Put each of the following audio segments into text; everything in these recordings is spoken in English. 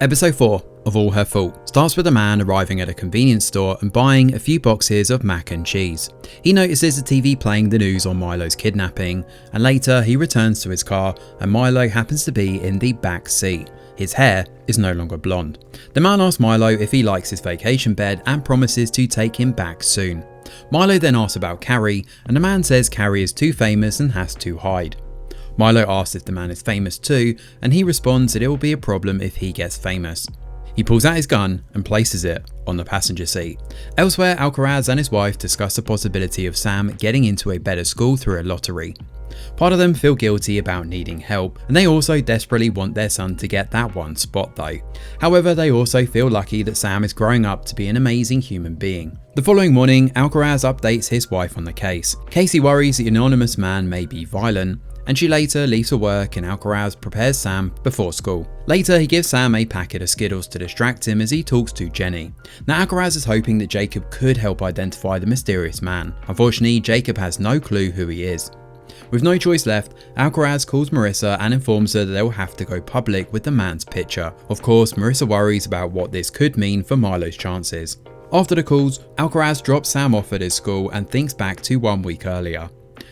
Episode 4 of All Her Fault starts with a man arriving at a convenience store and buying a few boxes of mac and cheese. He notices the TV playing the news on Milo's kidnapping, and later he returns to his car and Milo happens to be in the back seat. His hair is no longer blonde. The man asks Milo if he likes his vacation bed and promises to take him back soon. Milo then asks about Carrie, and the man says Carrie is too famous and has to hide. Milo asks if the man is famous too, and he responds that it will be a problem if he gets famous. He pulls out his gun and places it on the passenger seat. Elsewhere, Alcaraz and his wife discuss the possibility of Sam getting into a better school through a lottery. Part of them feel guilty about needing help, and they also desperately want their son to get that one spot though. However, they also feel lucky that Sam is growing up to be an amazing human being. The following morning, Alcaraz updates his wife on the case. Casey worries the anonymous man may be violent, and she later leaves for work and Alcaraz prepares Sam before school. Later, he gives Sam a packet of Skittles to distract him as he talks to Jenny. Now Alcaraz is hoping that Jacob could help identify the mysterious man. Unfortunately, Jacob has no clue who he is. With no choice left, Alcaraz calls Marissa and informs her that they will have to go public with the man's picture. Of course, Marissa worries about what this could mean for Milo's chances. After the calls, Alcaraz drops Sam off at his school and thinks back to 1 week earlier.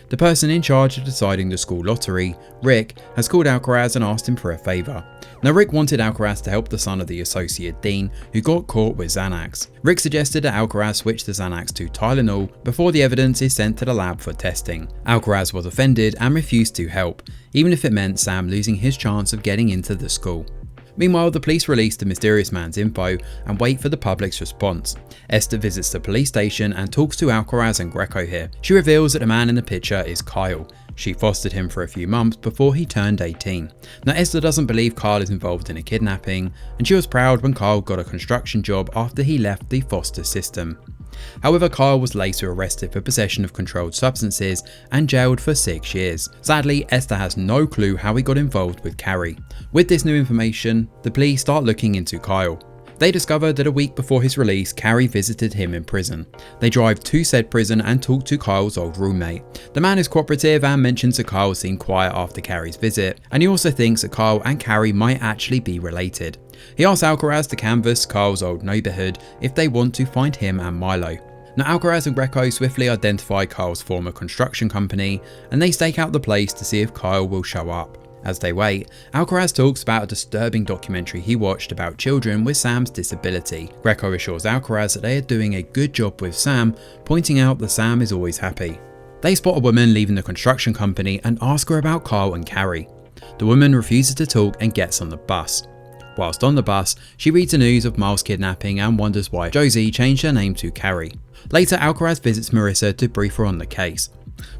The person in charge of deciding the school lottery, Rick, has called Alcaraz and asked him for a favour. Now Rick wanted Alcaraz to help the son of the associate dean who got caught with Xanax. Rick suggested that Alcaraz switch the Xanax to Tylenol before the evidence is sent to the lab for testing. Alcaraz was offended and refused to help, even if it meant Sam losing his chance of getting into the school. Meanwhile, the police release the mysterious man's info and wait for the public's response. Esther visits the police station and talks to Alcaraz and Greco here. She reveals that the man in the picture is Kyle. She fostered him for a few months before he turned 18. Now Esther doesn't believe Kyle is involved in a kidnapping, and she was proud when Kyle got a construction job after he left the foster system. However, Kyle was later arrested for possession of controlled substances and jailed for 6 years. Sadly, Esther has no clue how he got involved with Carrie. With this new information, the police start looking into Kyle. They discover that a week before his release, Carrie visited him in prison. They drive to said prison and talk to Kyle's old roommate. The man is cooperative and mentions that Kyle seemed quiet after Carrie's visit, and he also thinks that Kyle and Carrie might actually be related. He asks Alcaraz to canvass Kyle's old neighbourhood if they want to find him and Milo. Now Alcaraz and Greco swiftly identify Kyle's former construction company, and they stake out the place to see if Kyle will show up. As they wait, Alcaraz talks about a disturbing documentary he watched about children with Sam's disability. Greco assures Alcaraz that they are doing a good job with Sam, pointing out that Sam is always happy. They spot a woman leaving the construction company and ask her about Kyle and Carrie. The woman refuses to talk and gets on the bus. Whilst on the bus, she reads the news of Miles' kidnapping and wonders why Josie changed her name to Carrie. Later, Alcaraz visits Marissa to brief her on the case.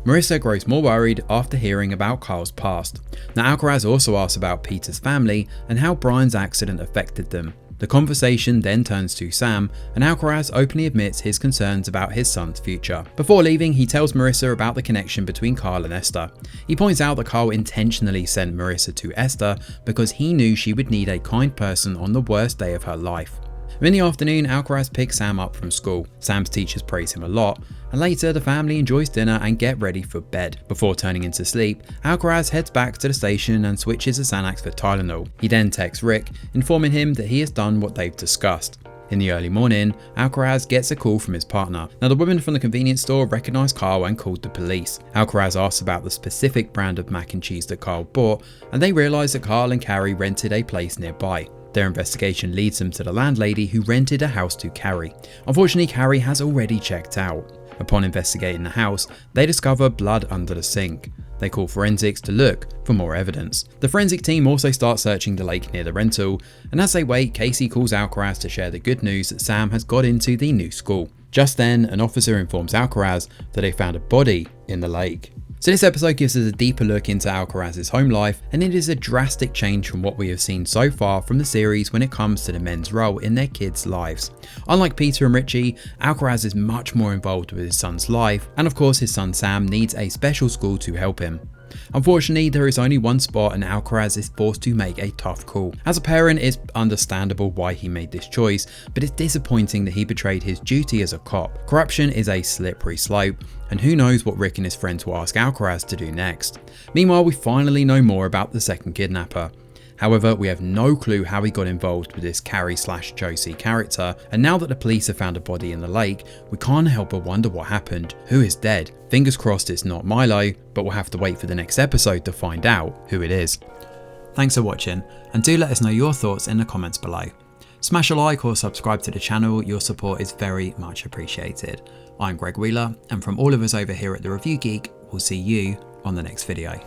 Marissa grows more worried after hearing about Kyle's past. Now Alcaraz also asks about Peter's family and how Brian's accident affected them. The conversation then turns to Sam, and Alcaraz openly admits his concerns about his son's future. Before leaving, he tells Marissa about the connection between Kyle and Esther. He points out that Kyle intentionally sent Marissa to Esther because he knew she would need a kind person on the worst day of her life. In the afternoon, Alcaraz picks Sam up from school. Sam's teachers praise him a lot, and later the family enjoys dinner and get ready for bed. Before turning into sleep, Alcaraz heads back to the station and switches the Xanax for Tylenol. He then texts Rick, informing him that he has done what they've discussed. In the early morning, Alcaraz gets a call from his partner. Now the woman from the convenience store recognized Kyle and called the police. Alcaraz asks about the specific brand of mac and cheese that Kyle bought, and they realize that Kyle and Carrie rented a place nearby. Their investigation leads them to the landlady who rented a house to Carrie. Unfortunately, Carrie has already checked out. Upon investigating the house, they discover blood under the sink. They call forensics to look for more evidence. The forensic team also start searching the lake near the rental, and as they wait, Casey calls Alcaraz to share the good news that Sam has got into the new school. Just then, an officer informs Alcaraz that they found a body in the lake. So this episode gives us a deeper look into Alcaraz's home life, and it is a drastic change from what we have seen so far from the series when it comes to the men's role in their kids' lives. Unlike Peter and Richie, Alcaraz is much more involved with his son's life, and of course his son Sam needs a special school to help him. Unfortunately, there is only one spot and Alcaraz is forced to make a tough call. As a parent, it's understandable why he made this choice, but it's disappointing that he betrayed his duty as a cop. Corruption is a slippery slope, and who knows what Rick and his friends will ask Alcaraz to do next. Meanwhile, we finally know more about the second kidnapper. However, we have no clue how he got involved with this Carrie/Josie character, and now that the police have found a body in the lake, we can't help but wonder what happened. Who is dead? Fingers crossed it's not Milo, but we'll have to wait for the next episode to find out who it is. Thanks for watching, and do let us know your thoughts in the comments below. Smash a like or subscribe to the channel, your support is very much appreciated. I'm Greg Wheeler, and from all of us over here at The Review Geek, we'll see you on the next video.